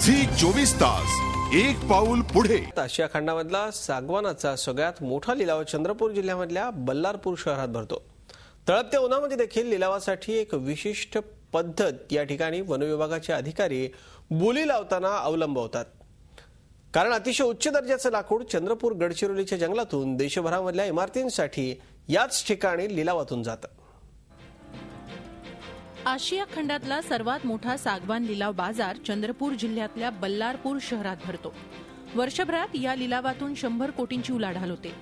Zee 24 तास एक पाऊल पुढे। आशिया खंडामधला सागवानाचा सगळ्यात मोठा लिलाव चंद्रपूर जिल्ह्यामधल्या बल्लारपूर शहरात भरतो। तळपत्या उन्हामध्ये देखील लिलावासाठी एक विशिष्ट पद्धत या ठिकाणी वन विभागाचे अधिकारी बोली लावताना अवलंबवतात। कारण अतिशय उच्च दर्जाचं लाकूड चंद्रपूर गडचिरोलीच्या जंगलातून देशभरामधल्या इमारतींसाठी याच ठिकाणी लिलावातून जातं। आशिया खंडातला सर्वात मोठा सागवान लिलाव बाजार चंद्रपूर जिल्ह्यातल्या बल्लारपूर शहरात भरतो। वर्षभरात या लिलावातून 100 कोटींची उलाढाल होते।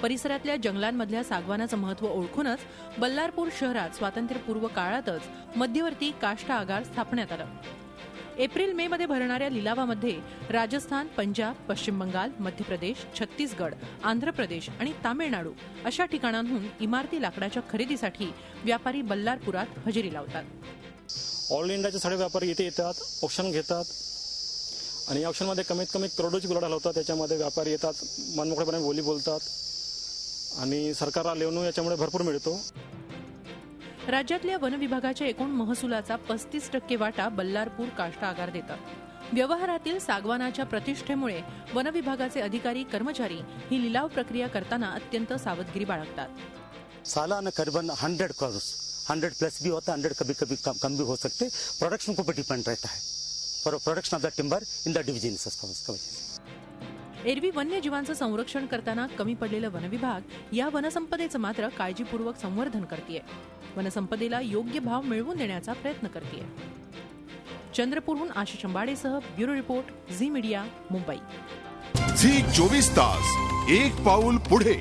परिसरातल्या जंगलांमधल्या सागवानाचं महत्त्व ओळखूनच बल्लारपूर शहरात स्वातंत्र्यपूर्व काळातच मध्यवर्ती काष्टा आगार स्थापण्यात आलं। एप्रिल-मे मध्ये भरणाऱ्या लिलावामध्ये राजस्थान, पंजाब, पश्चिम बंगाल, मध्य प्रदेश, छत्तीसगड, आंध्र प्रदेश आणि तामिळनाडू अशा ठिकाणांहून इमारती लाकडाच्या खरेदीसाठी व्यापारी बल्लारपुरात हजेरी लावतात। ऑल इंडियाचे सगळे व्यापारी इथे येतात, ऑक्शन घेतात आणि ऑक्शनमध्ये कमीत कमी करोडोची उलाढाल होतात। त्याच्यामध्ये व्यापारी येतात, मनमोकळेपणे बोली बोलतात आणि सरकारला रेव्हेन्यू याच्यामुळे भरपूर मिळतो। राज्यातल्या वन विभागाच्या एकूण महसुलाचा 35% वाटा बल्लारपूर काष्टा आगार देतात। व्यवहारातील सागवानाच्या प्रतिष्ठेमुळे वन विभागाचे अधिकारी कर्मचारी ही लिलाव प्रक्रिया करताना अत्यंत सावधगिरी बाळगतात। सालाना करीबन 100 करोड़ 100 प्लस भी होता है, 100 कभी कभी कम भी हो सकते। प्रोडक्शन को भी डिपेंड रहता है, production of the timber in the division. एरवी वन्यजीवांचं संरक्षण करताना कमी पडलेलं वन विभाग या वनसंपदेचं मात्र काळजीपूर्वक संवर्धन करतेय। वनसंपदेला योग्य भाव मिळवून देण्याचा प्रयत्न करतेय। चंद्रपूरहून आशिष अंबाडेसह bureau report, Zee media, Mumbai. Zee 24 तास एक पाऊल पुढे।